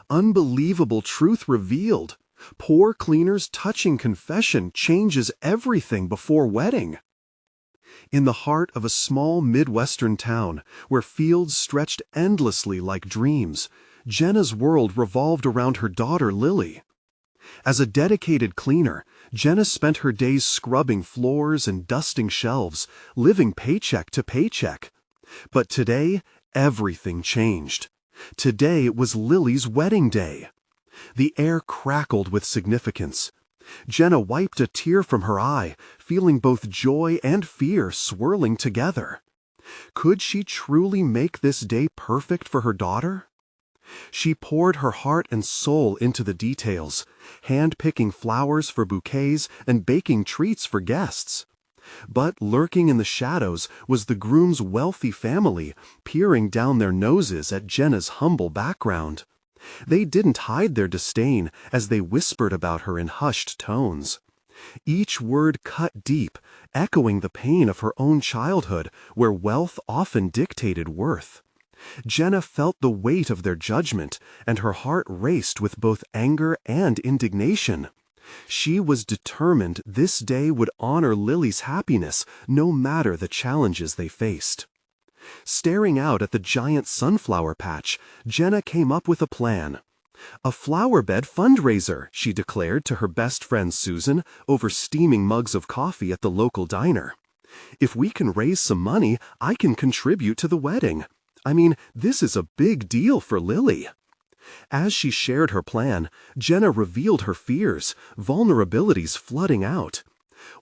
unbelievable truth revealed. Poor cleaner's touching confession changes everything before wedding. In the heart of a small Midwestern town, where fields stretched endlessly like dreams, Jenna's world revolved around her daughter Lily. As a dedicated cleaner, Jenna spent her days scrubbing floors and dusting shelves, living paycheck to paycheck. But today, everything changed. Today was Lily's wedding day. The air crackled with significance. Jenna wiped a tear from her eye, feeling both joy and fear swirling together. Could she truly make this day perfect for her daughter? She poured her heart and soul into the details, hand-picking flowers for bouquets and baking treats for guests. But lurking in the shadows was the groom's wealthy family, peering down their noses at Jenna's humble background. They didn't hide their disdain as they whispered about her in hushed tones. Each word cut deep, echoing the pain of her own childhood, where wealth often dictated worth. Jenna felt the weight of their judgment, and her heart raced with both anger and indignation. She was determined this day would honor Lily's happiness, no matter the challenges they faced. Staring out at the giant sunflower patch, Jenna came up with a plan. "A flower bed fundraiser," she declared to her best friend Susan over steaming mugs of coffee at the local diner. "If we can raise some money, I can contribute to the wedding. I mean, this is a big deal for Lily." As she shared her plan, Jenna revealed her fears, vulnerabilities flooding out.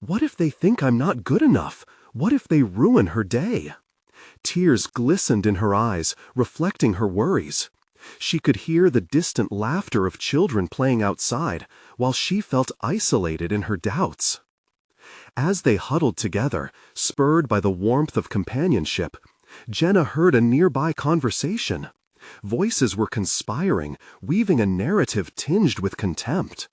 What if they think I'm not good enough? What if they ruin her day? Tears glistened in her eyes, reflecting her worries. She could hear the distant laughter of children playing outside, while she felt isolated in her doubts. As they huddled together, spurred by the warmth of companionship, Jenna heard a nearby conversation. Voices were conspiring, weaving a narrative tinged with contempt.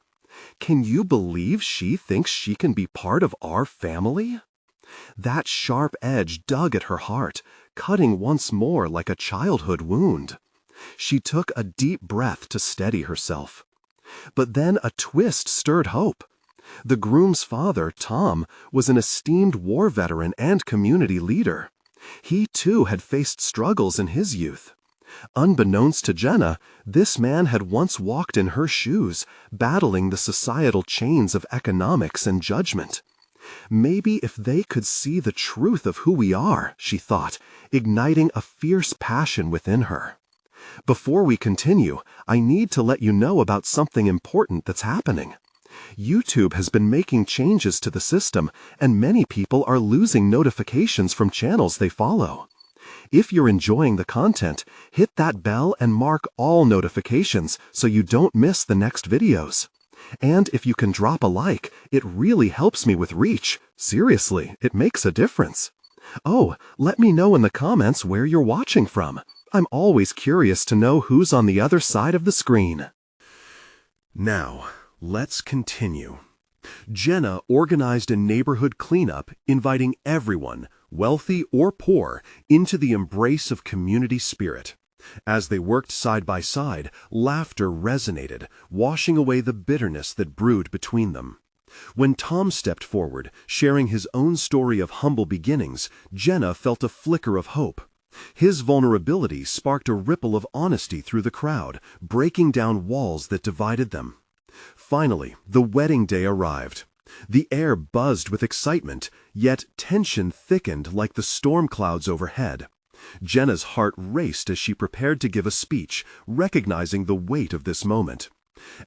"Can you believe she thinks she can be part of our family?" That sharp edge dug at her heart, cutting once more like a childhood wound. She took a deep breath to steady herself. But then a twist stirred hope. The groom's father, Tom, was an esteemed war veteran and community leader. He too had faced struggles in his youth. Unbeknownst to Jenna, this man had once walked in her shoes, battling the societal chains of economics and judgment. Maybe if they could see the truth of who we are, she thought, igniting a fierce passion within her. Before we continue, I need to let you know about something important that's happening. YouTube has been making changes to the system, and many people are losing notifications from channels they follow. If you're enjoying the content, hit that bell and mark all notifications so you don't miss the next videos. And if you can drop a like, it really helps me with reach. Seriously, it makes a difference. Oh, let me know in the comments where you're watching from. I'm always curious to know who's on the other side of the screen. Now, let's continue. Jenna organized a neighborhood cleanup, inviting everyone, wealthy or poor, into the embrace of community spirit. As they worked side by side, laughter resonated, washing away the bitterness that brewed between them. When Tom stepped forward, sharing his own story of humble beginnings, Jenna felt a flicker of hope. His vulnerability sparked a ripple of honesty through the crowd, breaking down walls that divided them. Finally, the wedding day arrived. The air buzzed with excitement, yet tension thickened like the storm clouds overhead. Jenna's heart raced as she prepared to give a speech, recognizing the weight of this moment.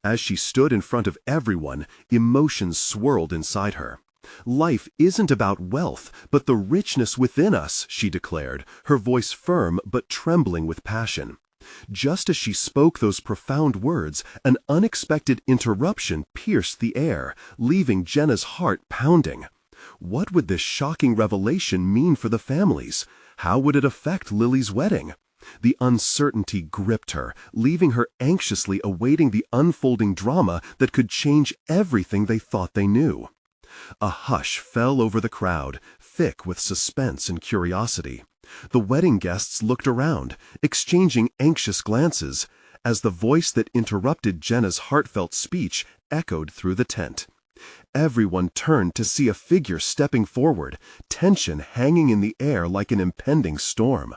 As she stood in front of everyone, emotions swirled inside her. "Life isn't about wealth, but the richness within us," she declared, her voice firm but trembling with passion. Just as she spoke those profound words, an unexpected interruption pierced the air, leaving Jenna's heart pounding. What would this shocking revelation mean for the families? How would it affect Lily's wedding? The uncertainty gripped her, leaving her anxiously awaiting the unfolding drama that could change everything they thought they knew. A hush fell over the crowd, thick with suspense and curiosity. The wedding guests looked around, exchanging anxious glances. as the voice that interrupted Jenna's heartfelt speech echoed through the tent. Everyone turned to see a figure stepping forward, tension hanging in the air like an impending storm.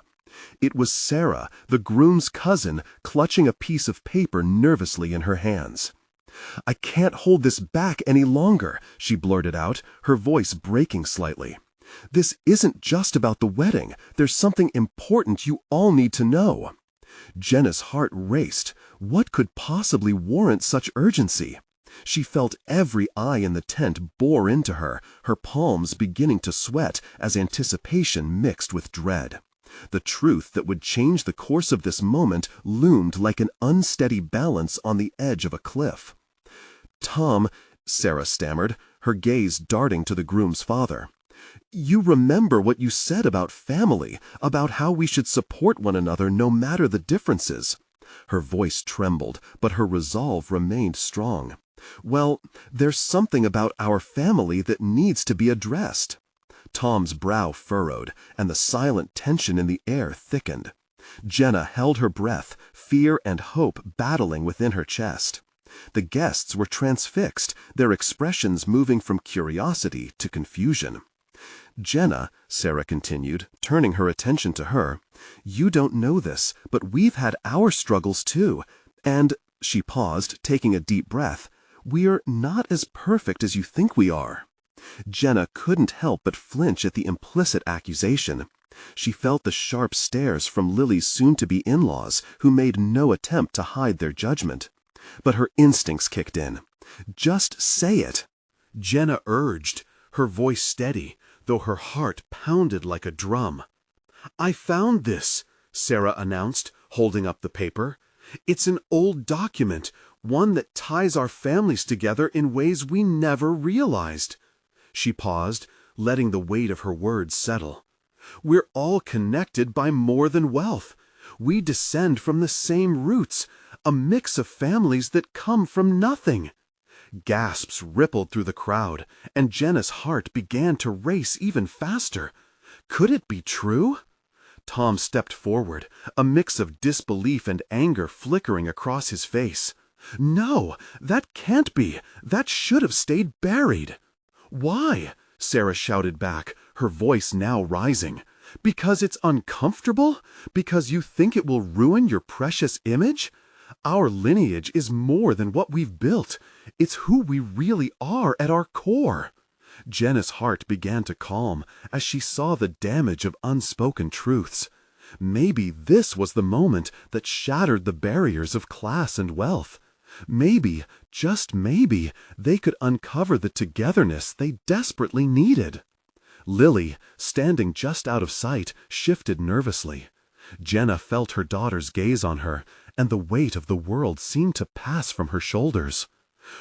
It was Sarah, the groom's cousin, clutching a piece of paper nervously in her hands. "I can't hold this back any longer," she blurted out, her voice breaking slightly. "This isn't just about the wedding. There's something important you all need to know." Jenna's heart raced. What could possibly warrant such urgency? She felt every eye in the tent bore into her, her palms beginning to sweat as anticipation mixed with dread. The truth that would change the course of this moment loomed like an unsteady balance on the edge of a cliff. "Tom," Sarah stammered, her gaze darting to the groom's father, "you remember what you said about family, about how we should support one another no matter the differences." Her voice trembled, but her resolve remained strong. "Well, there's something about our family that needs to be addressed." Tom's brow furrowed, and the silent tension in the air thickened. Jenna held her breath, fear and hope battling within her chest. The guests were transfixed, their expressions moving from curiosity to confusion. "Jenna," Sarah continued, turning her attention to her, "you don't know this, but we've had our struggles too. And," she paused, taking a deep breath, "we're not as perfect as you think we are." Jenna couldn't help but flinch at the implicit accusation. She felt the sharp stares from Lily's soon-to-be in-laws, who made no attempt to hide their judgment. But her instincts kicked in. "Just say it," Jenna urged, her voice steady, though her heart pounded like a drum. "I found this," Sarah announced, holding up the paper. "It's an old document, one that ties our families together in ways we never realized." She paused, letting the weight of her words settle. "We're all connected by more than wealth. We descend from the same roots, a mix of families that come from nothing." Gasps rippled through the crowd, and Jenna's heart began to race even faster. Could it be true? Tom stepped forward, a mix of disbelief and anger flickering across his face. "No, that can't be. That should have stayed buried." "Why?" Sarah shouted back, her voice now rising. "Because it's uncomfortable? Because you think it will ruin your precious image? Our lineage is more than what we've built. It's who we really are at our core." Jenna's heart began to calm as she saw the damage of unspoken truths. Maybe this was the moment that shattered the barriers of class and wealth. Maybe, just maybe, they could uncover the togetherness they desperately needed. Lily, standing just out of sight, shifted nervously. Jenna felt her daughter's gaze on her, and the weight of the world seemed to pass from her shoulders.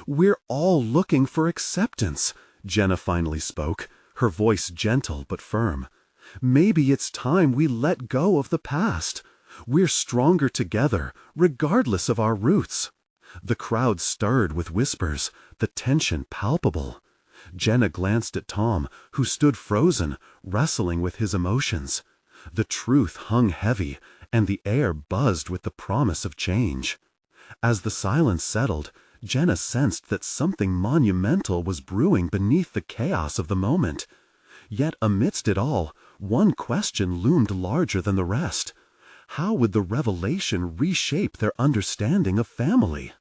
"We're all looking for acceptance," Jenna finally spoke, her voice gentle but firm. "Maybe it's time we let go of the past. We're stronger together, regardless of our roots." The crowd stirred with whispers, the tension palpable. Jenna glanced at Tom, who stood frozen, wrestling with his emotions. The truth hung heavy, and the air buzzed with the promise of change. As the silence settled, Jenna sensed that something monumental was brewing beneath the chaos of the moment. Yet amidst it all, one question loomed larger than the rest. How would the revelation reshape their understanding of family?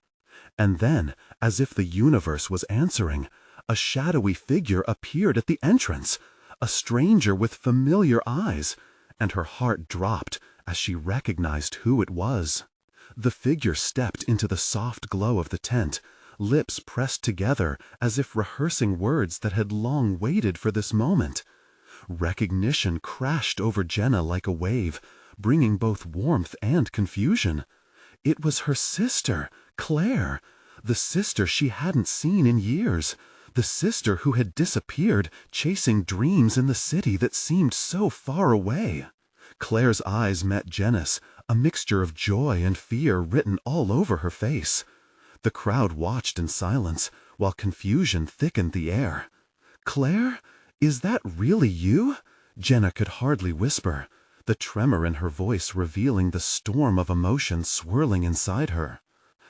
And then, as if the universe was answering, a shadowy figure appeared at the entrance, a stranger with familiar eyes, and her heart dropped as she recognized who it was. The figure stepped into the soft glow of the tent, lips pressed together as if rehearsing words that had long waited for this moment. Recognition crashed over Jenna like a wave, bringing both warmth and confusion. It was her sister, Claire, the sister she hadn't seen in years, the sister who had disappeared, chasing dreams in the city that seemed so far away. Claire's eyes met Jenna's, a mixture of joy and fear written all over her face. The crowd watched in silence, while confusion thickened the air. "Claire, is that really you?" Jenna could hardly whisper. the tremor in her voice revealing the storm of emotion swirling inside her.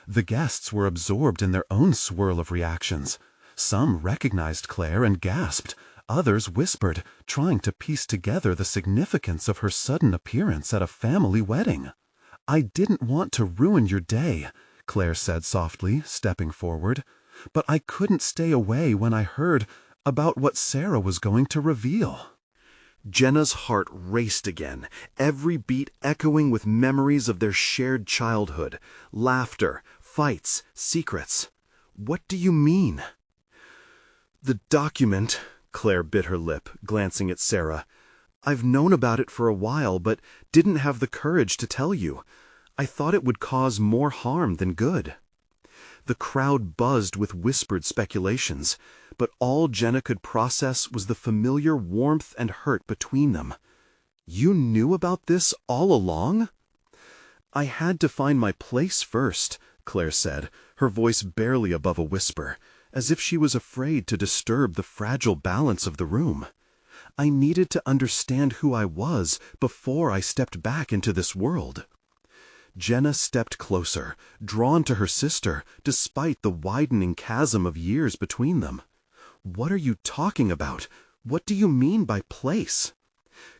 The guests were absorbed in their own swirl of reactions. Some recognized Claire and gasped. Others whispered, trying to piece together the significance of her sudden appearance at a family wedding. "I didn't want to ruin your day," Claire said softly, stepping forward. "But I couldn't stay away when I heard about what Sarah was going to reveal." Jenna's heart raced again, every beat echoing with memories of their shared childhood, laughter, fights, secrets. "What do you mean?" "The document," Claire bit her lip, glancing at Sarah. "I've known about it for a while, but didn't have the courage to tell you. I thought it would cause more harm than good." The crowd buzzed with whispered speculations, but all Jenna could process was the familiar warmth and hurt between them. "You knew about this all along?" "I had to find my place first," Claire said, her voice barely above a whisper, as if she was afraid to disturb the fragile balance of the room. "I needed to understand who I was before I stepped back into this world." Jenna stepped closer, drawn to her sister, despite the widening chasm of years between them. "What are you talking about? What do you mean by place?"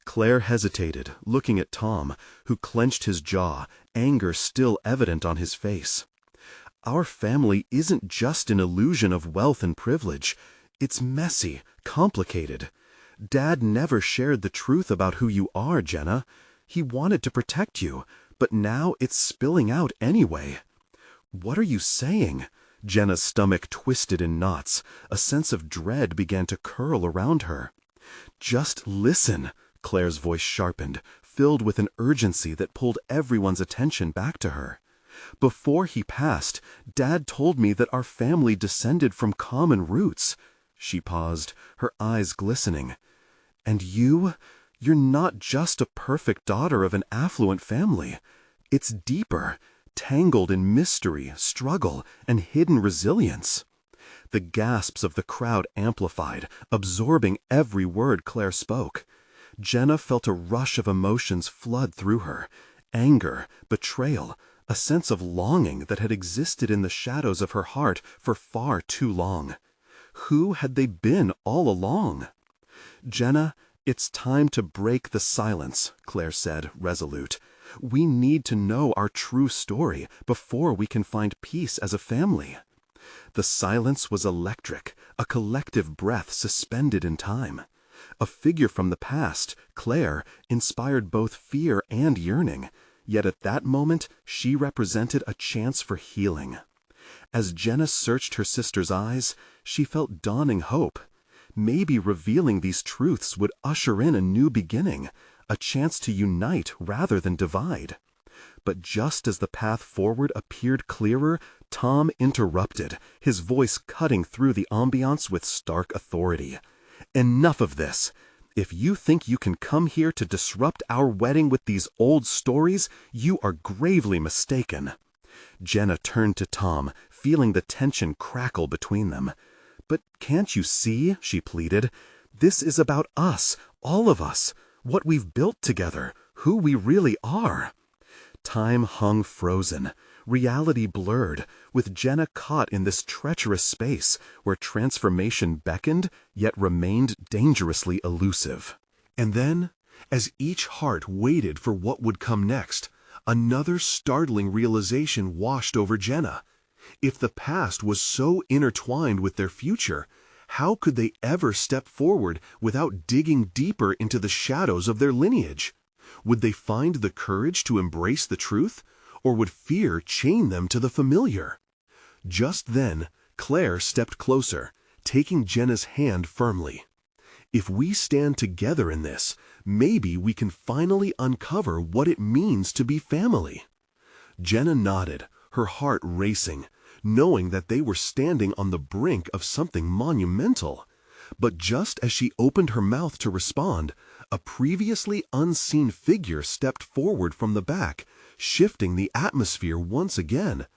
Claire hesitated, looking at Tom, who clenched his jaw, anger still evident on his face. "Our family isn't just an illusion of wealth and privilege. It's messy, complicated. Dad never shared the truth about who you are, Jenna. He wanted to protect you, but now it's spilling out anyway." "What are you saying?" Jenna's stomach twisted in knots. A sense of dread began to curl around her. "Just listen," Claire's voice sharpened, filled with an urgency that pulled everyone's attention back to her. "Before he passed, Dad told me that our family descended from common roots." She paused, her eyes glistening. "And you're not just a perfect daughter of an affluent family. It's deeper, tangled in mystery, struggle, and hidden resilience." The gasps of the crowd amplified, absorbing every word Claire spoke. Jenna felt a rush of emotions flood through her: anger, betrayal, a sense of longing that had existed in the shadows of her heart for far too long. Who had they been all along? "Jenna, it's time to break the silence," Claire said, resolute. "We need to know our true story before we can find peace as a family." The silence was electric, a collective breath suspended in time. A figure from the past, Claire, inspired both fear and yearning, yet at that moment she represented a chance for healing. As Jenna searched her sister's eyes, she felt dawning hope. Maybe revealing these truths would usher in a new beginning, a chance to unite rather than divide. But just as the path forward appeared clearer, Tom interrupted, his voice cutting through the ambiance with stark authority. "Enough of this! If you think you can come here to disrupt our wedding with these old stories, you are gravely mistaken." Jenna turned to Tom, feeling the tension crackle between them. "But can't you see?" she pleaded. "This is about us, all of us, what we've built together, who we really are." Time hung frozen, reality blurred, with Jenna caught in this treacherous space where transformation beckoned yet remained dangerously elusive. And then, as each heart waited for what would come next, another startling realization washed over Jenna. If the past was so intertwined with their future, how could they ever step forward without digging deeper into the shadows of their lineage? Would they find the courage to embrace the truth, or would fear chain them to the familiar? Just then, Claire stepped closer, taking Jenna's hand firmly. "If we stand together in this, maybe we can finally uncover what it means to be family." Jenna nodded, her heart racing, knowing that they were standing on the brink of something monumental. But just as she opened her mouth to respond, a previously unseen figure stepped forward from the back, shifting the atmosphere once again,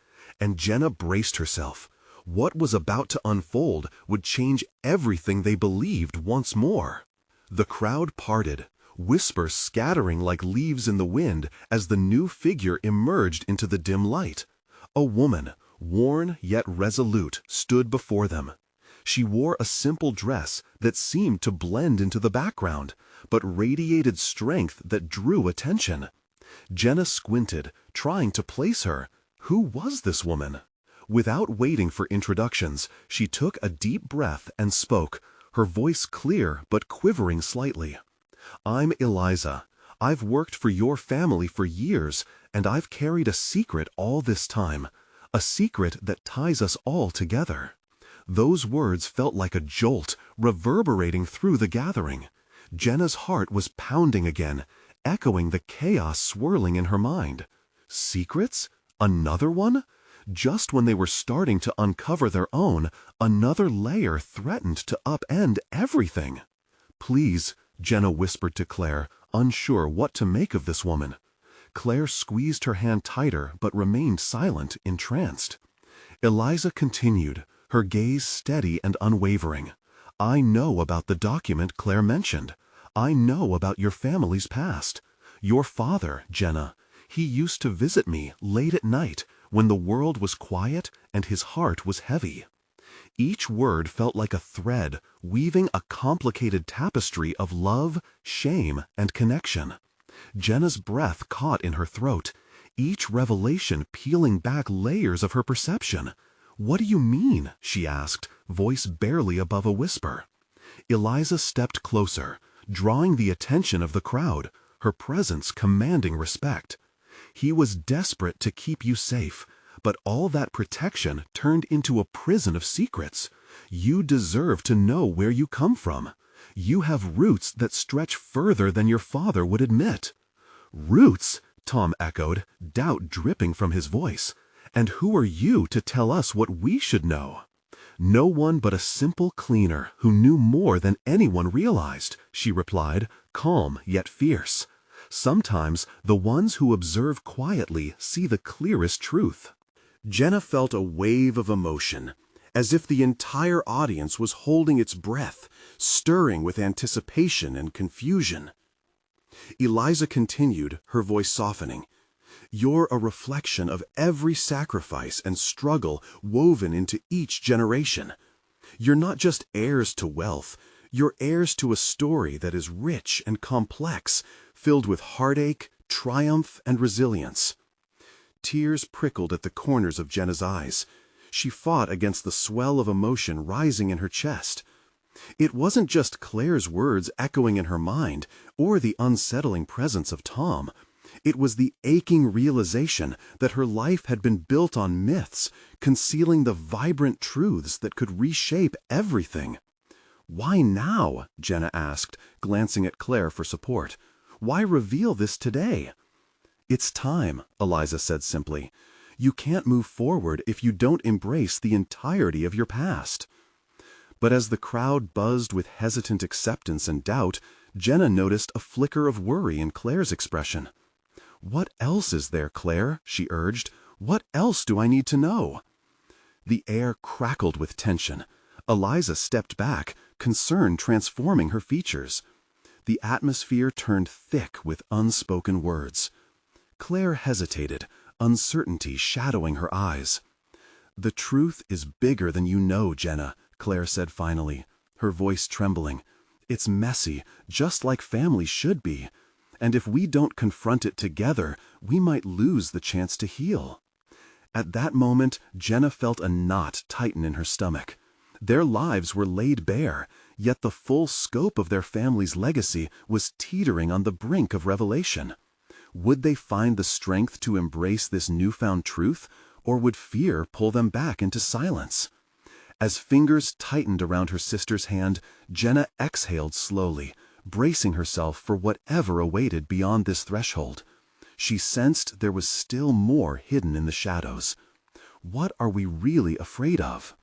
and Jenna braced herself. What was about to unfold would change everything they believed once more. The crowd parted, whispers scattering like leaves in the wind as the new figure emerged into the dim light. A woman, worn yet resolute, stood before them. She wore a simple dress that seemed to blend into the background, but radiated strength that drew attention. Jenna squinted, trying to place her. Who was this woman? Without waiting for introductions, she took a deep breath and spoke, her voice clear but quivering slightly. "I'm Eliza. I've worked for your family for years, and I've carried a secret all this time, a secret that ties us all together." Those words felt like a jolt, reverberating through the gathering. Jenna's heart was pounding again, echoing the chaos swirling in her mind. Secrets? Another one? Just when they were starting to uncover their own, another layer threatened to upend everything. "Please," Jenna whispered to Claire, unsure what to make of this woman. Claire squeezed her hand tighter but remained silent, entranced. Eliza continued, her gaze steady and unwavering. "I know about the document Claire mentioned. I know about your family's past. Your father, Jenna, he used to visit me late at night when the world was quiet and his heart was heavy." Each word felt like a thread, weaving a complicated tapestry of love, shame, and connection. Jenna's breath caught in her throat, each revelation peeling back layers of her perception. "What do you mean?" she asked, voice barely above a whisper. Eliza stepped closer, drawing the attention of the crowd, her presence commanding respect. "He was desperate to keep you safe, but all that protection turned into a prison of secrets. You deserve to know where you come from. You have roots that stretch further than your father would admit." "Roots?" Tom echoed, doubt dripping from his voice. "And who are you to tell us what we should know?" "No one but a simple cleaner who knew more than anyone realized," she replied, calm yet fierce. "Sometimes the ones who observe quietly see the clearest truth." Jenna felt a wave of emotion, as if the entire audience was holding its breath, stirring with anticipation and confusion. Eliza continued, her voice softening. "You're a reflection of every sacrifice and struggle woven into each generation. You're not just heirs to wealth, you're heirs to a story that is rich and complex, filled with heartache, triumph, and resilience." Tears prickled at the corners of Jenna's eyes. She fought against the swell of emotion rising in her chest. It wasn't just Claire's words echoing in her mind, or the unsettling presence of Tom. It was the aching realization that her life had been built on myths, concealing the vibrant truths that could reshape everything. "Why now?" Jenna asked, glancing at Claire for support. "Why reveal this today?" "It's time," Eliza said simply. "You can't move forward if you don't embrace the entirety of your past." But as the crowd buzzed with hesitant acceptance and doubt, Jenna noticed a flicker of worry in Claire's expression. "What else is there, Claire?" she urged. "What else do I need to know?" The air crackled with tension. Eliza stepped back, concern transforming her features. The atmosphere turned thick with unspoken words. Claire hesitated, uncertainty shadowing her eyes. "The truth is bigger than you know, Jenna," Claire said finally, her voice trembling. "It's messy, just like family should be. And if we don't confront it together, we might lose the chance to heal." At that moment, Jenna felt a knot tighten in her stomach. Their lives were laid bare, yet the full scope of their family's legacy was teetering on the brink of revelation. Would they find the strength to embrace this newfound truth, or would fear pull them back into silence? As fingers tightened around her sister's hand, Jenna exhaled slowly, bracing herself for whatever awaited beyond this threshold. She sensed there was still more hidden in the shadows. What are we really afraid of?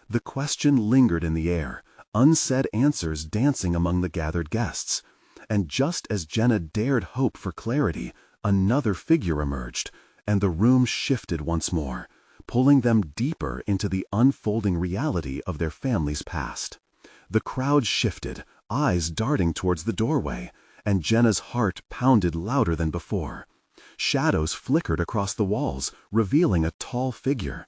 The question lingered in the air, unsaid answers dancing among the gathered guests. And just as Jenna dared hope for clarity, another figure emerged, and the room shifted once more, pulling them deeper into the unfolding reality of their family's past. The crowd shifted, eyes darting towards the doorway, and Jenna's heart pounded louder than before. Shadows flickered across the walls, revealing a tall figure.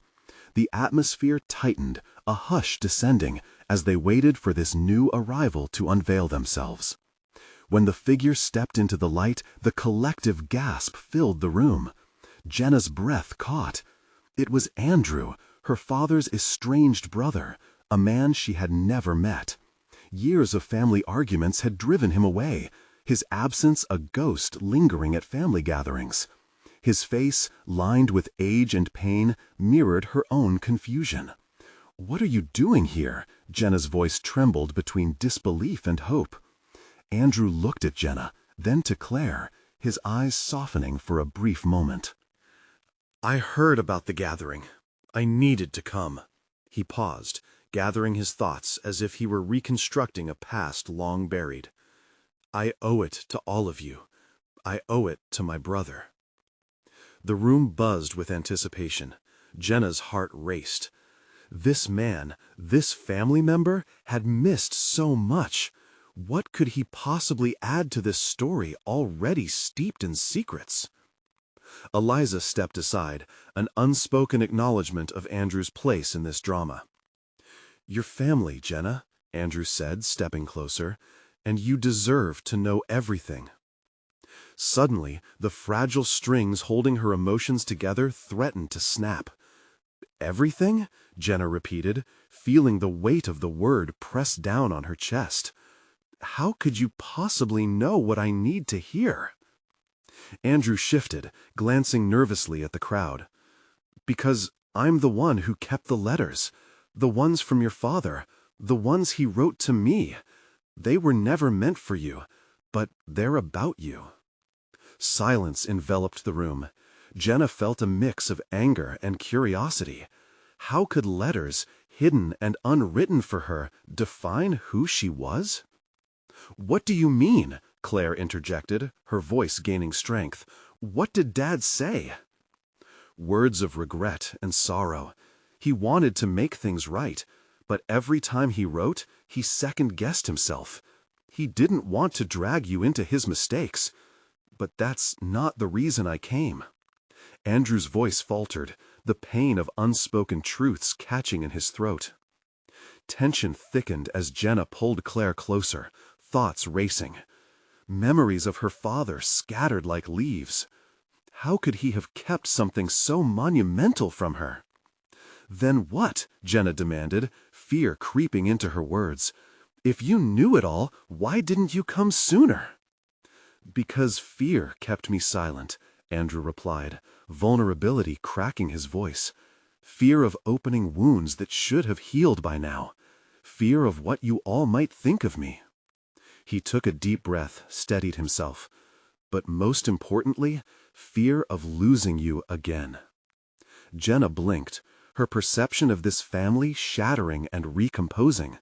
The atmosphere tightened, a hush descending, as they waited for this new arrival to unveil themselves. When the figure stepped into the light, the collective gasp filled the room. Jenna's breath caught. It was Andrew, her father's estranged brother, a man she had never met. Years of family arguments had driven him away, his absence a ghost lingering at family gatherings. His face, lined with age and pain, mirrored her own confusion. "What are you doing here?" Jenna's voice trembled between disbelief and hope. Andrew looked at Jenna, then to Claire, his eyes softening for a brief moment. "I heard about the gathering. I needed to come." He paused, gathering his thoughts as if he were reconstructing a past long buried. "I owe it to all of you. I owe it to my brother." The room buzzed with anticipation. Jenna's heart raced. This man, this family member, had missed so much. What could he possibly add to this story already steeped in secrets? Eliza stepped aside, an unspoken acknowledgement of Andrew's place in this drama. "Your family, Jenna," Andrew said, stepping closer, "and you deserve to know everything." Suddenly, the fragile strings holding her emotions together threatened to snap. "Everything?" Jenna repeated, feeling the weight of the word press down on her chest. "How could you possibly know what I need to hear?" Andrew shifted, glancing nervously at the crowd. "Because I'm the one who kept the letters, the ones from your father, the ones he wrote to me. They were never meant for you, but they're about you." Silence enveloped the room. Jenna felt a mix of anger and curiosity. How could letters, hidden and unwritten for her, define who she was? "What do you mean?" Claire interjected, her voice gaining strength. "What did Dad say?" Words of regret and sorrow. He wanted to make things right, but every time he wrote, he second-guessed himself. He didn't want to drag you into his mistakes. "But that's not the reason I came." Andrew's voice faltered, the pain of unspoken truths catching in his throat. Tension thickened as Jenna pulled Claire closer, thoughts racing. Memories of her father scattered like leaves. How could he have kept something so monumental from her? "Then what?" Jenna demanded, fear creeping into her words. "If you knew it all, why didn't you come sooner?" "Because fear kept me silent," Andrew replied, vulnerability cracking his voice. "Fear of opening wounds that should have healed by now. Fear of what you all might think of me." He took a deep breath, steadied himself. "But most importantly, fear of losing you again." Jenna blinked, her perception of this family shattering and recomposing.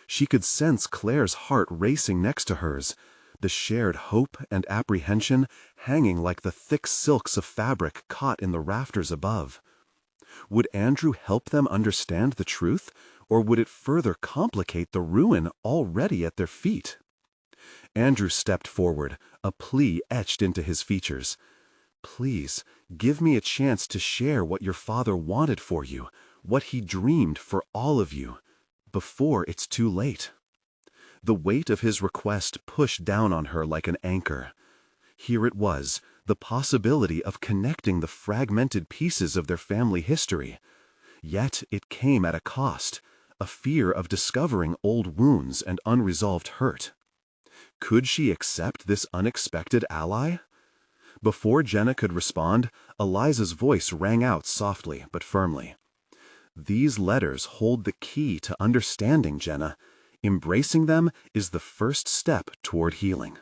She could sense Claire's heart racing next to hers, the shared hope and apprehension hanging like the thick silks of fabric caught in the rafters above. Would Andrew help them understand the truth, or would it further complicate the ruin already at their feet? Andrew stepped forward, a plea etched into his features. "Please, give me a chance to share what your father wanted for you, what he dreamed for all of you, before it's too late." The weight of his request pushed down on her like an anchor. Here it was, the possibility of connecting the fragmented pieces of their family history. Yet it came at a cost, a fear of discovering old wounds and unresolved hurt. Could she accept this unexpected ally? Before Jenna could respond, Eliza's voice rang out softly but firmly. "These letters hold the key to understanding, Jenna. Embracing them is the first step toward healing."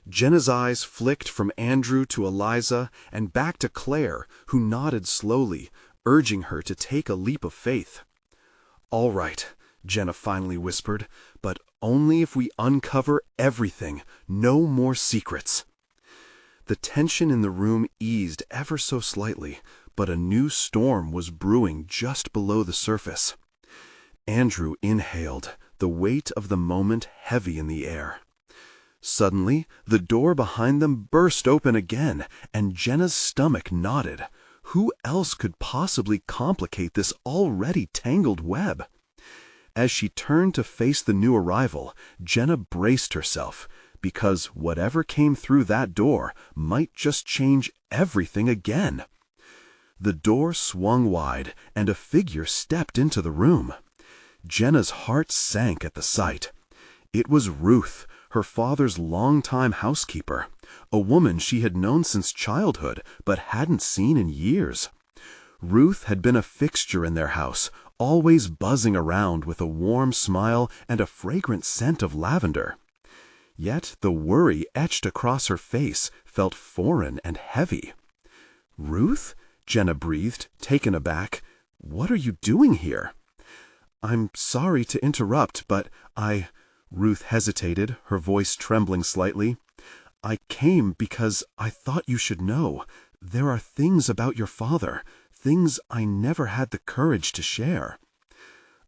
Jenna's eyes flicked from Andrew to Eliza and back to Claire, who nodded slowly, urging her to take a leap of faith. "All right," Jenna finally whispered, "but only if we uncover everything, no more secrets." The tension in the room eased ever so slightly, but a new storm was brewing just below the surface. Andrew inhaled, the weight of the moment heavy in the air. Suddenly, the door behind them burst open again, and Jenna's stomach knotted. Who else could possibly complicate this already tangled web? As she turned to face the new arrival, Jenna braced herself, because whatever came through that door might just change everything again. The door swung wide, and a figure stepped into the room. Jenna's heart sank at the sight. It was Ruth, her father's longtime housekeeper, a woman she had known since childhood but hadn't seen in years. Ruth had been a fixture in their house, always buzzing around with a warm smile and a fragrant scent of lavender. Yet the worry etched across her face felt foreign and heavy. "Ruth?" Jenna breathed, taken aback. "What are you doing here?" "I'm sorry to interrupt, but Ruth hesitated, her voice trembling slightly. "I came because I thought you should know. There are things about your father, things I never had the courage to share."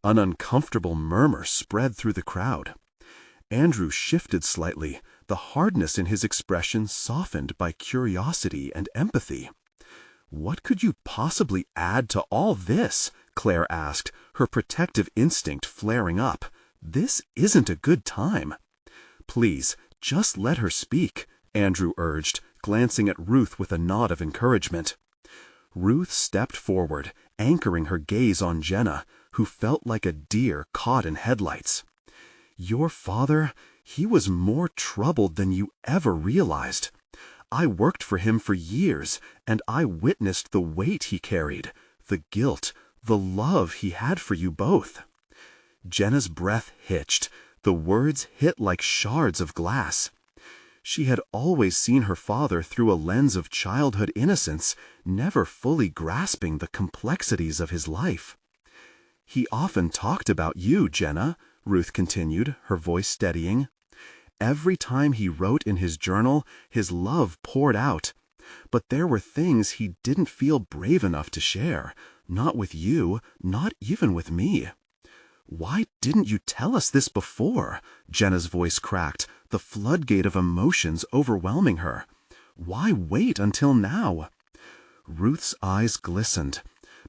An uncomfortable murmur spread through the crowd. Andrew shifted slightly, the hardness in his expression softened by curiosity and empathy. "What could you possibly add to all this?" Claire asked, her protective instinct flaring up. "This isn't a good time." "Please, just let her speak," Andrew urged, glancing at Ruth with a nod of encouragement. Ruth stepped forward, anchoring her gaze on Jenna, who felt like a deer caught in headlights. "Your father, he was more troubled than you ever realized. I worked for him for years, and I witnessed the weight he carried, the guilt, the love he had for you both." Jenna's breath hitched. The words hit like shards of glass. She had always seen her father through a lens of childhood innocence, never fully grasping the complexities of his life. "He often talked about you, Jenna," Ruth continued, her voice steadying. "Every time he wrote in his journal, his love poured out. But there were things he didn't feel brave enough to share, not with you, not even with me." "Why didn't you tell us this before?" Jenna's voice cracked, the floodgate of emotions overwhelming her. "Why wait until now?" Ruth's eyes glistened.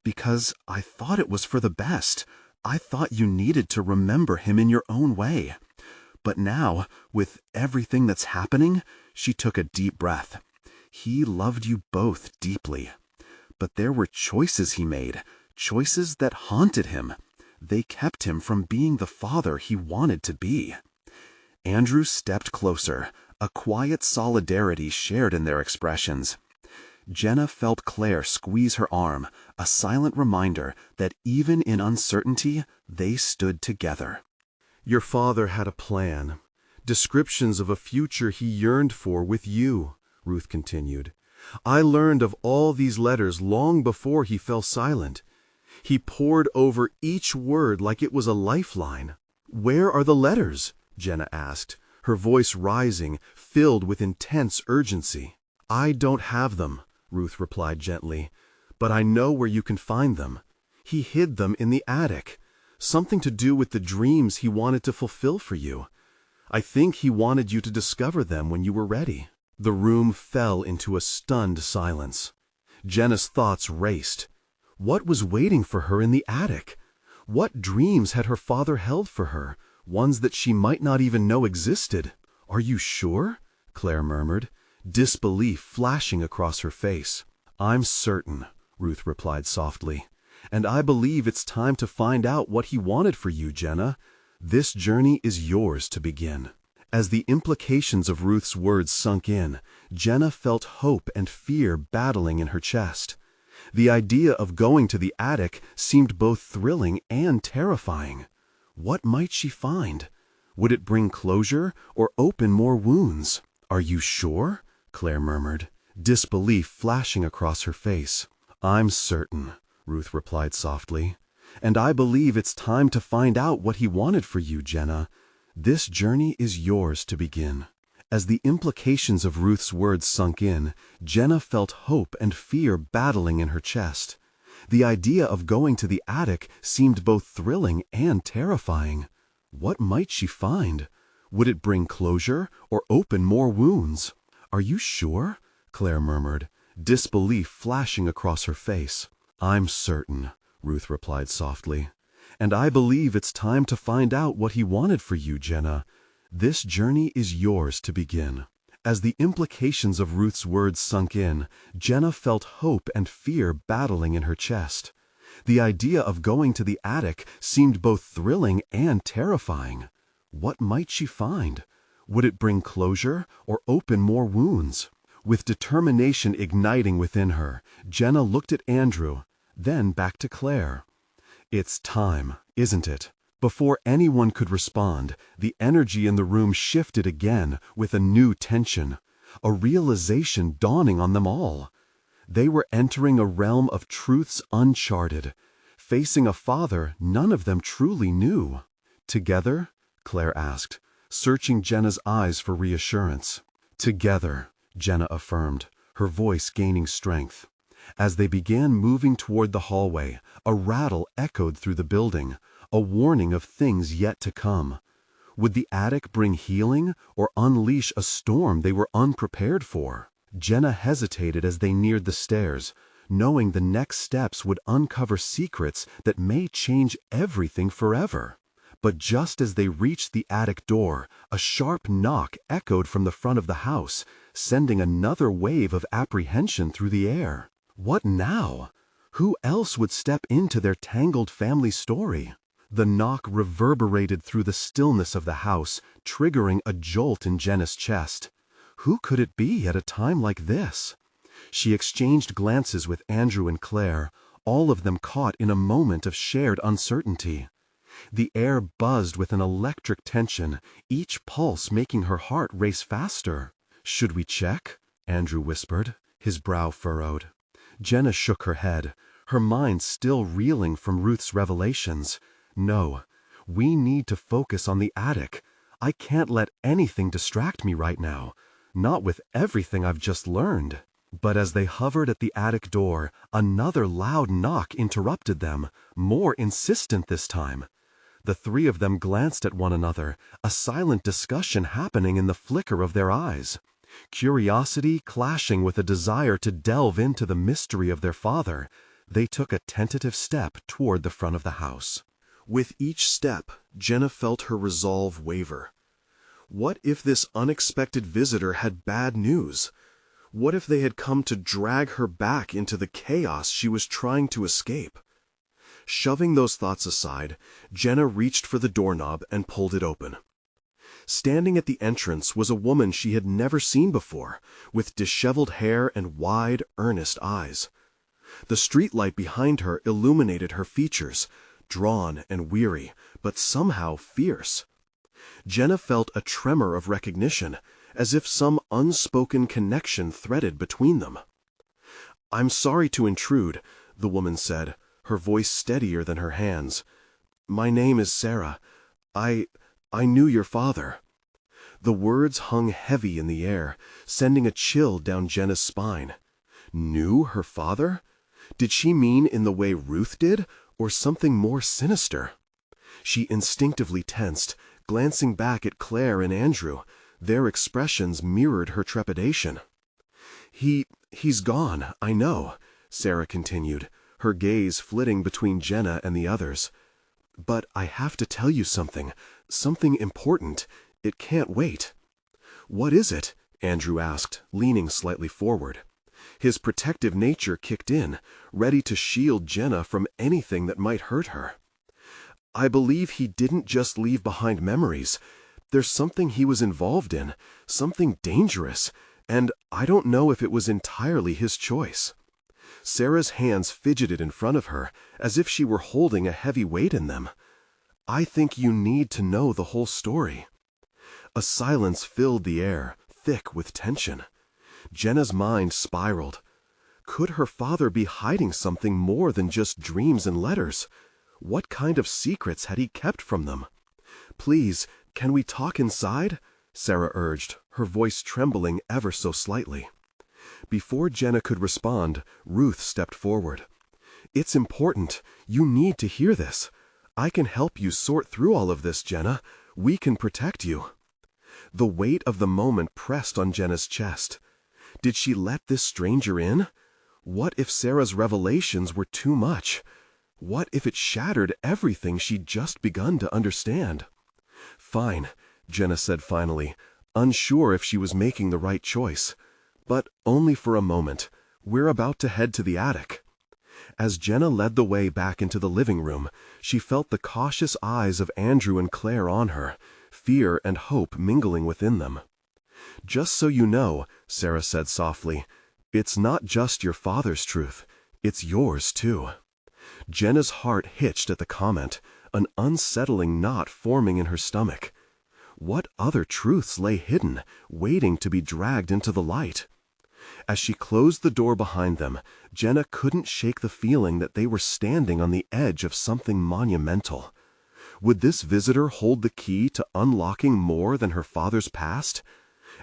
"Because I thought it was for the best. I thought you needed to remember him in your own way. But now, with everything that's happening," she took a deep breath. "He loved you both deeply. But there were choices he made, choices that haunted him. They kept him from being the father he wanted to be." Andrew stepped closer, a quiet solidarity shared in their expressions. Jenna felt Claire squeeze her arm, a silent reminder that even in uncertainty, they stood together. "Your father had a plan, descriptions of a future he yearned for with you," Ruth continued. "I learned of all these letters long before he fell silent. He pored over each word like it was a lifeline." "Where are the letters?" Jenna asked, her voice rising, filled with intense urgency. "I don't have them," Ruth replied gently, "but I know where you can find them. He hid them in the attic, something to do with the dreams he wanted to fulfill for you. I think he wanted you to discover them when you were ready." The room fell into a stunned silence. Jenna's thoughts raced. What was waiting for her in the attic? What dreams had her father held for her, ones that she might not even know existed? "Are you sure?" Claire murmured, disbelief flashing across her face. "I'm certain," Ruth replied softly. "And I believe it's time to find out what he wanted for you, Jenna. This journey is yours to begin." As the implications of Ruth's words sunk in, Jenna felt hope and fear battling in her chest. The idea of going to the attic seemed both thrilling and terrifying. What might she find? Would it bring closure or open more wounds? "Are you sure?" Claire murmured, disbelief flashing across her face. "I'm certain," Ruth replied softly. "And I believe it's time to find out what he wanted for you, Jenna. This journey is yours to begin." As the implications of Ruth's words sunk in, Jenna felt hope and fear battling in her chest. The idea of going to the attic seemed both thrilling and terrifying. What might she find? Would it bring closure or open more wounds? "Are you sure?" Claire murmured, disbelief flashing across her face. "I'm certain," Ruth replied softly. "And I believe it's time to find out what he wanted for you, Jenna. This journey is yours to begin." As the implications of Ruth's words sunk in, Jenna felt hope and fear battling in her chest. The idea of going to the attic seemed both thrilling and terrifying. What might she find? Would it bring closure or open more wounds? With determination igniting within her, Jenna looked at Andrew, then back to Claire. "It's time, isn't it?" Before anyone could respond, the energy in the room shifted again with a new tension, a realization dawning on them all. They were entering a realm of truths uncharted, facing a father none of them truly knew. "Together?" Claire asked, searching Jenna's eyes for reassurance. "Together," Jenna affirmed, her voice gaining strength. As they began moving toward the hallway, a rattle echoed through the building, a warning of things yet to come. Would the attic bring healing or unleash a storm they were unprepared for? Jenna hesitated as they neared the stairs, knowing the next steps would uncover secrets that may change everything forever. But just as they reached the attic door, a sharp knock echoed from the front of the house, sending another wave of apprehension through the air. What now? Who else would step into their tangled family story? The knock reverberated through the stillness of the house, triggering a jolt in Jenna's chest. Who could it be at a time like this? She exchanged glances with Andrew and Claire, all of them caught in a moment of shared uncertainty. The air buzzed with an electric tension, each pulse making her heart race faster. "Should we check?" Andrew whispered, his brow furrowed. Jenna shook her head, her mind still reeling from Ruth's revelations. "No, we need to focus on the attic. I can't let anything distract me right now, not with everything I've just learned." But as they hovered at the attic door, another loud knock interrupted them, more insistent this time. The three of them glanced at one another, a silent discussion happening in the flicker of their eyes. Curiosity clashing with a desire to delve into the mystery of their father, they took a tentative step toward the front of the house. With each step, Jenna felt her resolve waver. What if this unexpected visitor had bad news? What if they had come to drag her back into the chaos she was trying to escape? Shoving those thoughts aside, Jenna reached for the doorknob and pulled it open. Standing at the entrance was a woman she had never seen before, with disheveled hair and wide, earnest eyes. The streetlight behind her illuminated her features, drawn and weary, but somehow fierce. Jenna felt a tremor of recognition, as if some unspoken connection threaded between them. "I'm sorry to intrude," the woman said, her voice steadier than her hands. "My name is Sarah. I knew your father." The words hung heavy in the air, sending a chill down Jenna's spine. Knew her father? Did she mean in the way Ruth did, or something more sinister? She instinctively tensed, glancing back at Claire and Andrew. Their expressions mirrored her trepidation. He's gone, I know," Sarah continued, her gaze flitting between Jenna and the others. "But I have to tell you something important. It can't wait." "What is it?" Andrew asked, leaning slightly forward. His protective nature kicked in, ready to shield Jenna from anything that might hurt her. "I believe he didn't just leave behind memories. There's something he was involved in, something dangerous, and I don't know if it was entirely his choice." Sarah's hands fidgeted in front of her, as if she were holding a heavy weight in them. "I think you need to know the whole story." A silence filled the air, thick with tension. Jenna's mind spiraled. Could her father be hiding something more than just dreams and letters? What kind of secrets had he kept from them? "Please, can we talk inside?" Sarah urged, her voice trembling ever so slightly. Before Jenna could respond, Ruth stepped forward. "It's important. You need to hear this. I can help you sort through all of this, Jenna. We can protect you." The weight of the moment pressed on Jenna's chest. Did she let this stranger in? What if Sarah's revelations were too much? What if it shattered everything she'd just begun to understand? "Fine," Jenna said finally, unsure if she was making the right choice. "But only for a moment. We're about to head to the attic." As Jenna led the way back into the living room, she felt the cautious eyes of Andrew and Claire on her, fear and hope mingling within them. "Just so you know," Sarah said softly, "it's not just your father's truth, it's yours too." Jenna's heart hitched at the comment, an unsettling knot forming in her stomach. What other truths lay hidden, waiting to be dragged into the light? As she closed the door behind them, Jenna couldn't shake the feeling that they were standing on the edge of something monumental. Would this visitor hold the key to unlocking more than her father's past?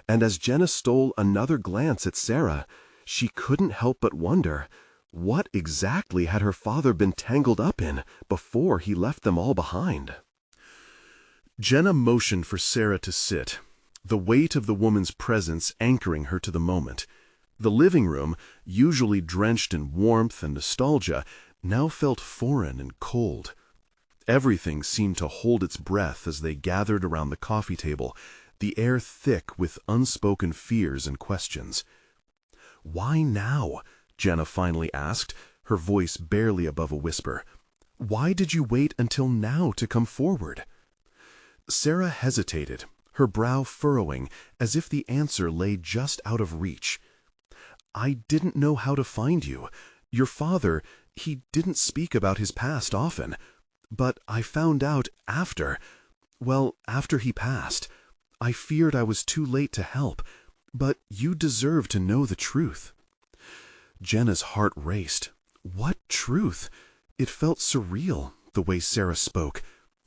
And as Jenna stole another glance at Sarah, she couldn't help but wonder, what exactly had her father been tangled up in before he left them all behind? Jenna motioned for Sarah to sit, the weight of the woman's presence anchoring her to the moment. The living room, usually drenched in warmth and nostalgia, now felt foreign and cold. Everything seemed to hold its breath as they gathered around the coffee table, the air thick with unspoken fears and questions. "Why now?" Jenna finally asked, her voice barely above a whisper. "Why did you wait until now to come forward?" Sarah hesitated, her brow furrowing, as if the answer lay just out of reach. "I didn't know how to find you. Your father, he didn't speak about his past often. But I found out after he passed. I feared I was too late to help, but you deserve to know the truth." Jenna's heart raced. What truth? It felt surreal, the way Sarah spoke.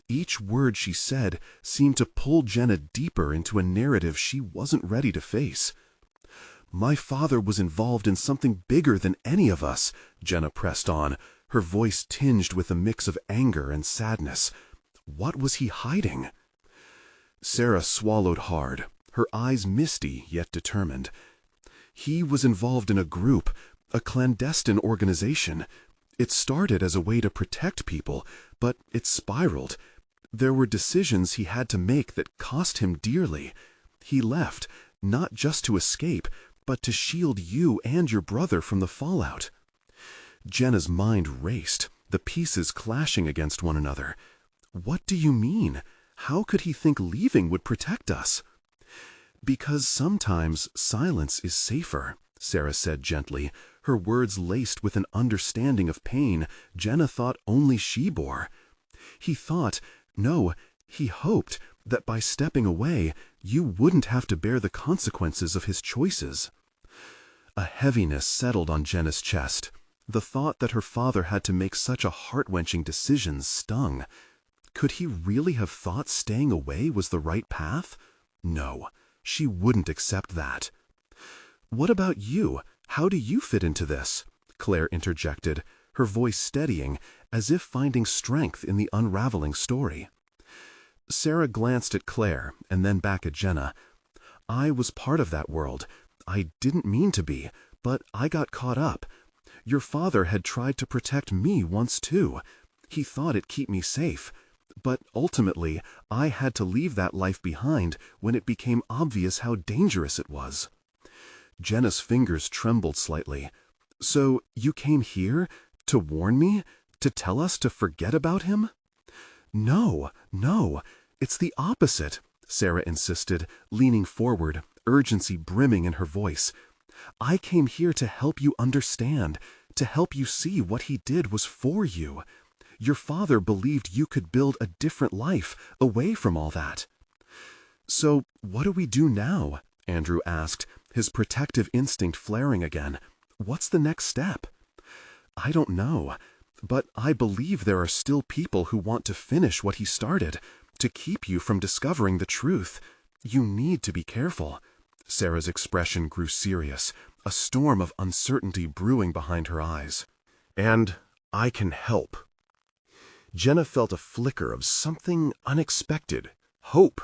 Each word she said seemed to pull Jenna deeper into a narrative she wasn't ready to face. "My father was involved in something bigger than any of us," Jenna pressed on, her voice tinged with a mix of anger and sadness. What was he hiding? Sarah swallowed hard, her eyes misty yet determined. "He was involved in a group, a clandestine organization. It started as a way to protect people, but it spiraled. There were decisions he had to make that cost him dearly. He left, not just to escape, but to shield you and your brother from the fallout." Jenna's mind raced, the pieces clashing against one another. "What do you mean? How could he think leaving would protect us?" "Because sometimes silence is safer," Sarah said gently, her words laced with an understanding of pain Jenna thought only she bore. He hoped that by stepping away, you wouldn't have to bear the consequences of his choices." A heaviness settled on Jenna's chest. The thought that her father had to make such a heart-wrenching decision stung. Could he really have thought staying away was the right path? No, she wouldn't accept that. "What about you? How do you fit into this?" Claire interjected, her voice steadying, as if finding strength in the unraveling story. Sarah glanced at Claire and then back at Jenna. "I was part of that world. I didn't mean to be, but I got caught up. Your father had tried to protect me once too. He thought it'd keep me safe. But ultimately, I had to leave that life behind when it became obvious how dangerous it was." Jenna's fingers trembled slightly. "So you came here to warn me? To tell us to forget about him?" No, it's the opposite," Sarah insisted, leaning forward, urgency brimming in her voice. "I came here to help you understand, to help you see what he did was for you. Your father believed you could build a different life away from all that." "So what do we do now?" Andrew asked, his protective instinct flaring again. "What's the next step?" "I don't know, but I believe there are still people who want to finish what he started, to keep you from discovering the truth. You need to be careful." Sarah's expression grew serious, a storm of uncertainty brewing behind her eyes. "And I can help." Jenna felt a flicker of something unexpected, hope.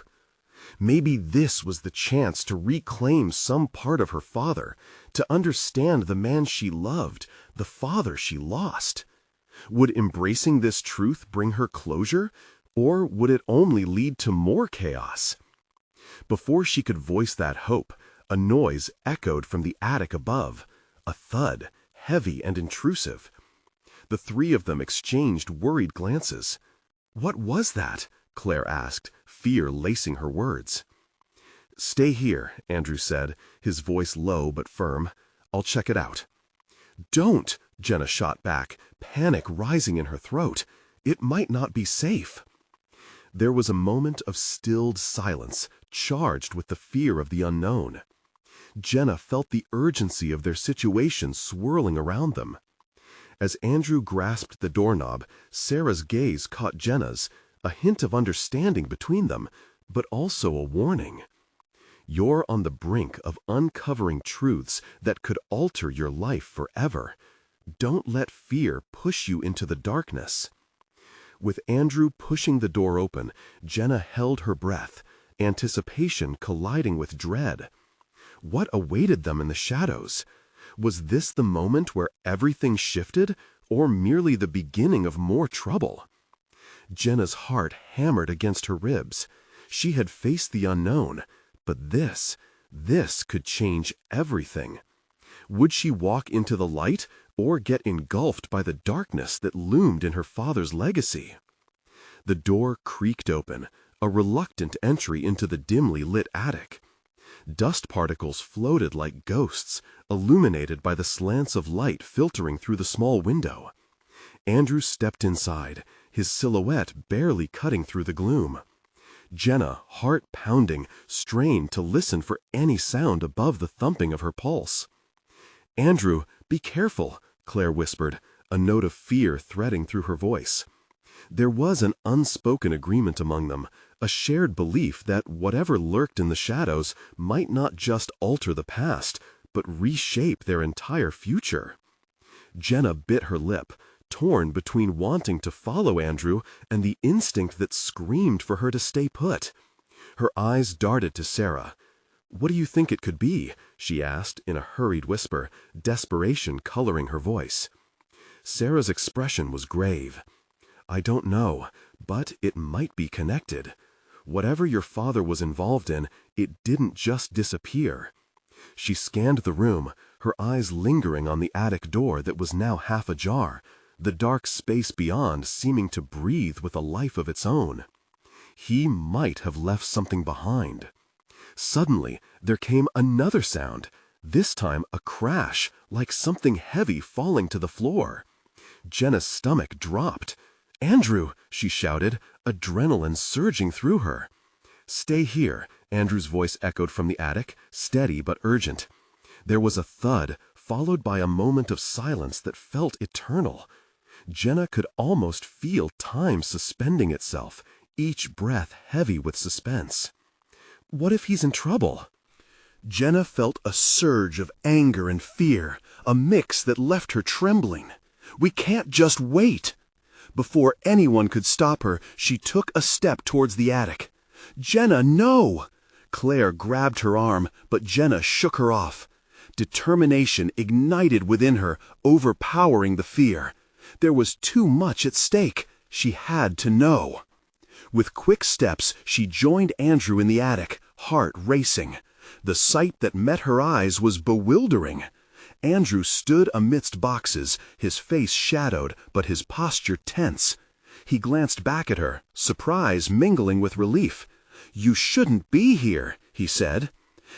Maybe this was the chance to reclaim some part of her father, to understand the man she loved, the father she lost. Would embracing this truth bring her closure, or would it only lead to more chaos? Before she could voice that hope, a noise echoed from the attic above, a thud, heavy and intrusive. The three of them exchanged worried glances. "What was that?" Claire asked, fear lacing her words. "Stay here," Andrew said, his voice low but firm. "I'll check it out." "Don't," Jenna shot back, panic rising in her throat. "It might not be safe." There was a moment of stilled silence, charged with the fear of the unknown. Jenna felt the urgency of their situation swirling around them. As Andrew grasped the doorknob, Sarah's gaze caught Jenna's, a hint of understanding between them, but also a warning. You're on the brink of uncovering truths that could alter your life forever. Don't let fear push you into the darkness. With Andrew pushing the door open, Jenna held her breath, anticipation colliding with dread. What awaited them in the shadows? Was this the moment where everything shifted, or merely the beginning of more trouble? Jenna's heart hammered against her ribs. She had faced the unknown, but this could change everything. Would she walk into the light, or get engulfed by the darkness that loomed in her father's legacy? The door creaked open, a reluctant entry into the dimly lit attic. Dust particles floated like ghosts, illuminated by the slants of light filtering through the small window. Andrew stepped inside, his silhouette barely cutting through the gloom. Jenna, heart pounding, strained to listen for any sound above the thumping of her pulse. "Andrew, be careful," Claire whispered, a note of fear threading through her voice. There was an unspoken agreement among them, a shared belief that whatever lurked in the shadows might not just alter the past, but reshape their entire future. Jenna bit her lip, torn between wanting to follow Andrew and the instinct that screamed for her to stay put. Her eyes darted to Sarah. "What do you think it could be?" she asked in a hurried whisper, desperation coloring her voice. Sarah's expression was grave. "I don't know, but it might be connected. Whatever your father was involved in, it didn't just disappear." She scanned the room, her eyes lingering on the attic door that was now half ajar, the dark space beyond seeming to breathe with a life of its own. He might have left something behind. Suddenly, there came another sound, this time a crash, like something heavy falling to the floor. Jenna's stomach dropped. "Andrew!" she shouted, adrenaline surging through her. "Stay here," Andrew's voice echoed from the attic, steady but urgent. There was a thud, followed by a moment of silence that felt eternal. Jenna could almost feel time suspending itself, each breath heavy with suspense. What if he's in trouble? Jenna felt a surge of anger and fear, a mix that left her trembling. "We can't just wait!" Before anyone could stop her, she took a step towards the attic. "Jenna, no!" Claire grabbed her arm, but Jenna shook her off. Determination ignited within her, overpowering the fear. There was too much at stake. She had to know. With quick steps, she joined Andrew in the attic, heart racing. The sight that met her eyes was bewildering. Andrew stood amidst boxes, his face shadowed, but his posture tense. He glanced back at her, surprise mingling with relief. "You shouldn't be here," he said.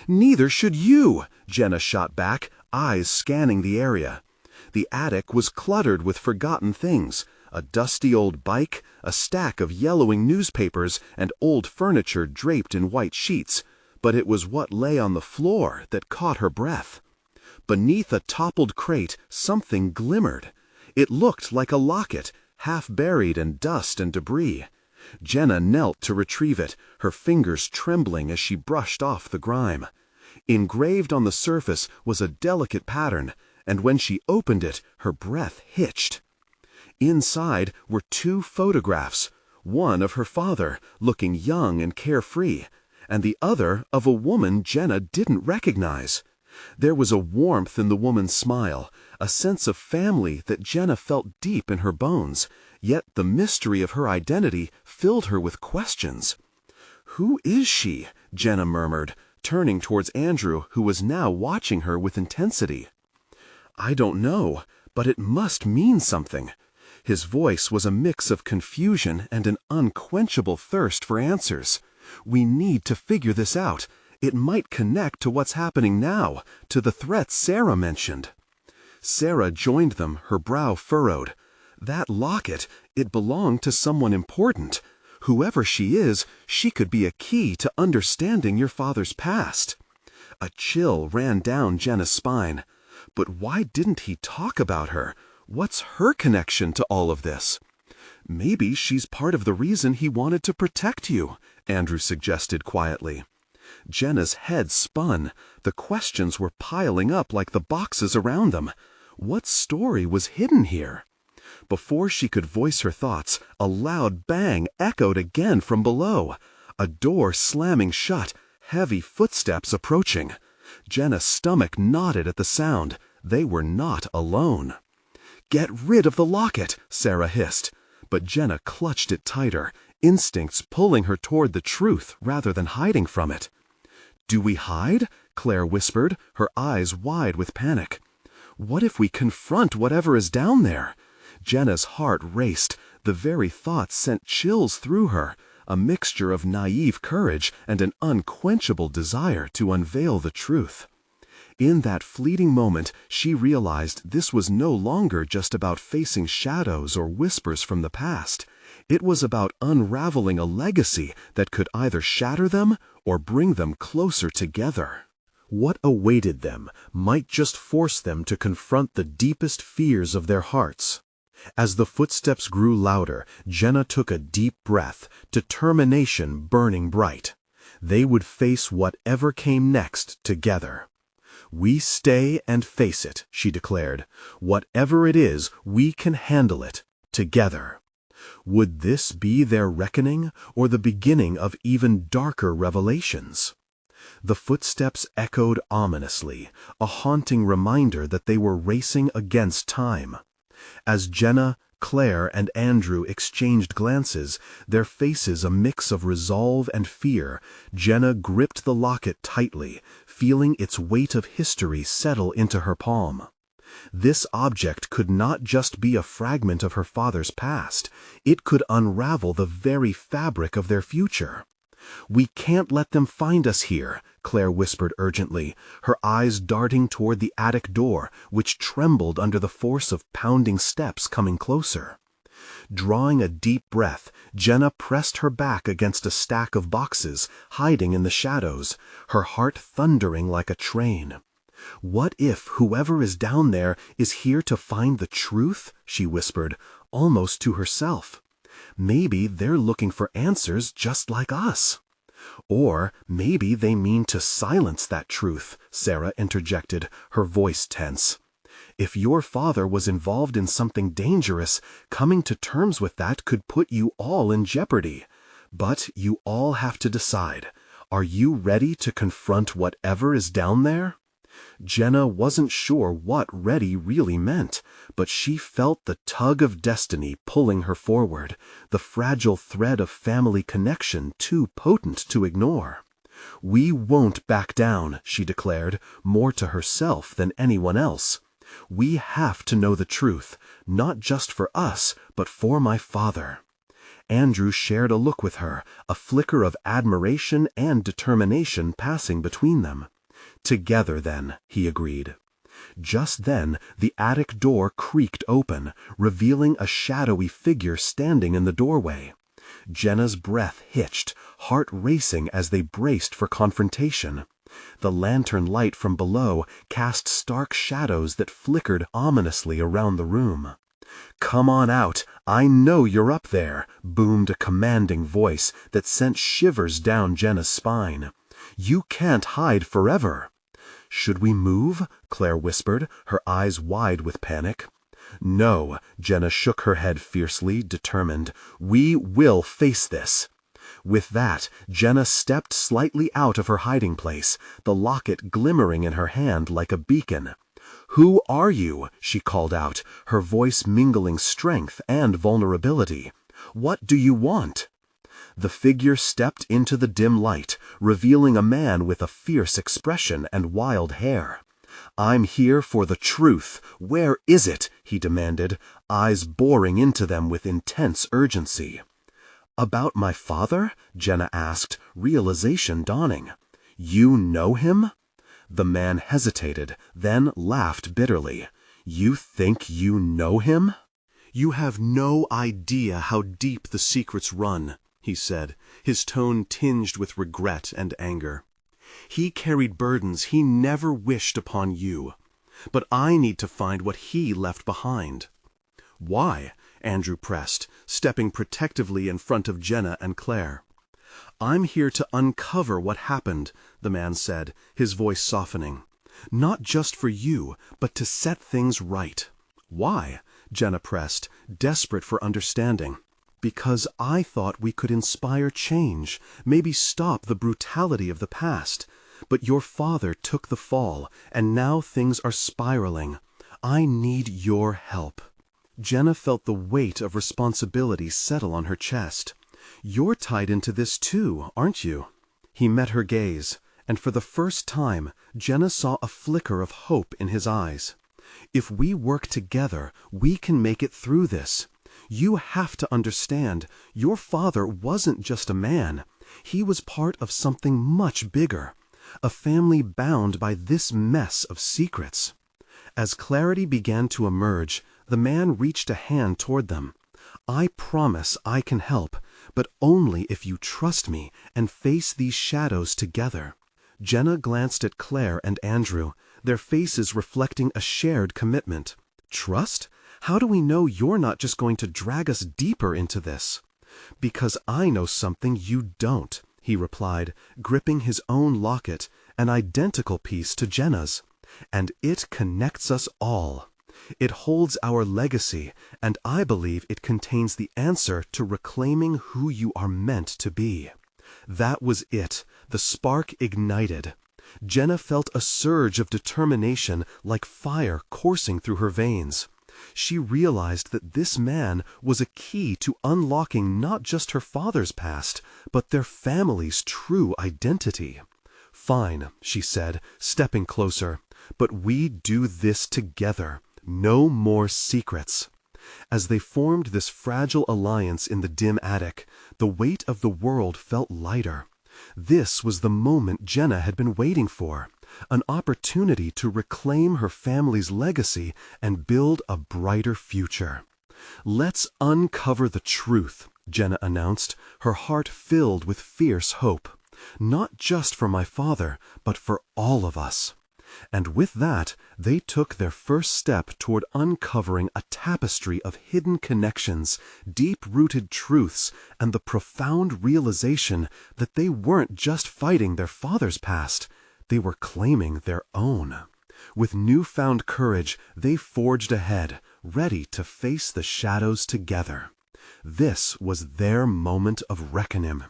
"Neither should you," Jenna shot back, eyes scanning the area. The attic was cluttered with forgotten things, a dusty old bike, a stack of yellowing newspapers, and old furniture draped in white sheets, but it was what lay on the floor that caught her breath. Beneath a toppled crate, something glimmered. It looked like a locket, half buried in dust and debris. Jenna knelt to retrieve it, her fingers trembling as she brushed off the grime. Engraved on the surface was a delicate pattern, and when she opened it, her breath hitched. Inside were two photographs, one of her father, looking young and carefree, and the other of a woman Jenna didn't recognize. There was a warmth in the woman's smile, a sense of family that Jenna felt deep in her bones, yet the mystery of her identity filled her with questions. "Who is she?" Jenna murmured, turning towards Andrew, who was now watching her with intensity. "I don't know, but it must mean something." His voice was a mix of confusion and an unquenchable thirst for answers. "We need to figure this out. It might connect to what's happening now, to the threat Sarah mentioned." Sarah joined them, her brow furrowed. "That locket, it belonged to someone important. Whoever she is, she could be a key to understanding your father's past." A chill ran down Jenna's spine. But why didn't he talk about her? What's her connection to all of this? "Maybe she's part of the reason he wanted to protect you," Andrew suggested quietly. Jenna's head spun. The questions were piling up like the boxes around them. What story was hidden here? Before she could voice her thoughts, a loud bang echoed again from below. A door slamming shut, heavy footsteps approaching. Jenna's stomach knotted at the sound. They were not alone. "Get rid of the locket," Sarah hissed. But Jenna clutched it tighter, instincts pulling her toward the truth rather than hiding from it. "Do we hide?" Claire whispered, her eyes wide with panic. "What if we confront whatever is down there?" Jenna's heart raced. The very thought sent chills through her, a mixture of naive courage and an unquenchable desire to unveil the truth. In that fleeting moment, she realized this was no longer just about facing shadows or whispers from the past. It was about unraveling a legacy that could either shatter them or bring them closer together. What awaited them might just force them to confront the deepest fears of their hearts. As the footsteps grew louder, Jenna took a deep breath, determination burning bright. They would face whatever came next together. "We stay and face it," she declared. "Whatever it is, we can handle it, together." Would this be their reckoning, or the beginning of even darker revelations? The footsteps echoed ominously, a haunting reminder that they were racing against time. As Jenna, Claire, and Andrew exchanged glances, their faces a mix of resolve and fear, Jenna gripped the locket tightly, feeling its weight of history settle into her palm. This object could not just be a fragment of her father's past, it could unravel the very fabric of their future. "We can't let them find us here," Claire whispered urgently, her eyes darting toward the attic door, which trembled under the force of pounding steps coming closer. Drawing a deep breath, Jenna pressed her back against a stack of boxes, hiding in the shadows, her heart thundering like a train. "What if whoever is down there is here to find the truth?" she whispered, almost to herself. "Maybe they're looking for answers just like us." "Or maybe they mean to silence that truth," Sarah interjected, her voice tense. "If your father was involved in something dangerous, coming to terms with that could put you all in jeopardy. But you all have to decide. Are you ready to confront whatever is down there?" Jenna wasn't sure what ready really meant, but she felt the tug of destiny pulling her forward, the fragile thread of family connection too potent to ignore. "We won't back down," she declared, more to herself than anyone else. "We have to know the truth, not just for us, but for my father." Andrew shared a look with her, a flicker of admiration and determination passing between them. "Together, then," he agreed. Just then, the attic door creaked open, revealing a shadowy figure standing in the doorway. Jenna's breath hitched, heart racing as they braced for confrontation. The lantern light from below cast stark shadows that flickered ominously around the room. "Come on out, I know you're up there," boomed a commanding voice that sent shivers down Jenna's spine. "You can't hide forever." "Should we move?" Claire whispered, her eyes wide with panic. "No," Jenna shook her head fiercely, determined. "We will face this." With that, Jenna stepped slightly out of her hiding place, the locket glimmering in her hand like a beacon. "Who are you?" she called out, her voice mingling strength and vulnerability. "What do you want?" The figure stepped into the dim light, revealing a man with a fierce expression and wild hair. "I'm here for the truth. Where is it?" he demanded, eyes boring into them with intense urgency. "About my father?" Jenna asked, realization dawning. "You know him?" The man hesitated, then laughed bitterly. "You think you know him?" "You have no idea how deep the secrets run," he said, his tone tinged with regret and anger. "He carried burdens he never wished upon you. But I need to find what he left behind." "Why?" Andrew pressed, stepping protectively in front of Jenna and Claire. "I'm here to uncover what happened," the man said, his voice softening. "Not just for you, but to set things right." "Why?" Jenna pressed, desperate for understanding. "Because I thought we could inspire change, maybe stop the brutality of the past. But your father took the fall, and now things are spiraling. I need your help." Jenna felt the weight of responsibility settle on her chest. "You're tied into this too, aren't you?" He met her gaze, and for the first time, Jenna saw a flicker of hope in his eyes. "If we work together, we can make it through this. You have to understand, your father wasn't just a man. He was part of something much bigger, a family bound by this mess of secrets." As clarity began to emerge, the man reached a hand toward them. "I promise I can help, but only if you trust me and face these shadows together." Jenna glanced at Claire and Andrew, their faces reflecting a shared commitment. "Trust? How do we know you're not just going to drag us deeper into this?" "Because I know something you don't," he replied, gripping his own locket, an identical piece to Jenna's. "And it connects us all. It holds our legacy, and I believe it contains the answer to reclaiming who you are meant to be." That was it. The spark ignited. Jenna felt a surge of determination like fire coursing through her veins. She realized that this man was a key to unlocking not just her father's past, but their family's true identity. "Fine," she said, stepping closer, "but we do this together. No more secrets." As they formed this fragile alliance in the dim attic, the weight of the world felt lighter. This was the moment Jenna had been waiting for, an opportunity to reclaim her family's legacy and build a brighter future. "Let's uncover the truth," Jenna announced, her heart filled with fierce hope. "Not just for my father, but for all of us." And with that, they took their first step toward uncovering a tapestry of hidden connections, deep-rooted truths, and the profound realization that they weren't just fighting their father's past, they were claiming their own. With newfound courage, they forged ahead, ready to face the shadows together. This was their moment of reckoning.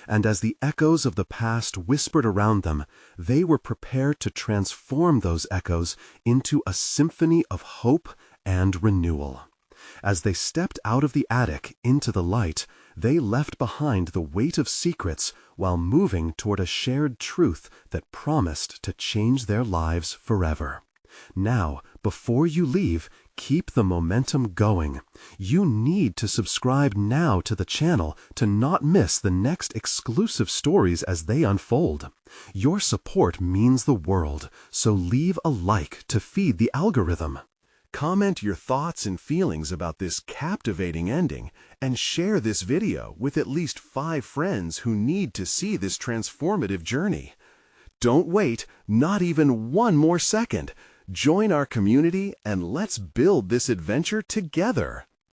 And as the echoes of the past whispered around them, they were prepared to transform those echoes into a symphony of hope and renewal. As they stepped out of the attic into the light, they left behind the weight of secrets while moving toward a shared truth that promised to change their lives forever. Now, before you leave, keep the momentum going. You need to subscribe now to the channel to not miss the next exclusive stories as they unfold. Your support means the world, so leave a like to feed the algorithm. Comment your thoughts and feelings about this captivating ending, and share this video with at least 5 friends who need to see this transformative journey. Don't wait, not even one more second. Join our community and let's build this adventure together.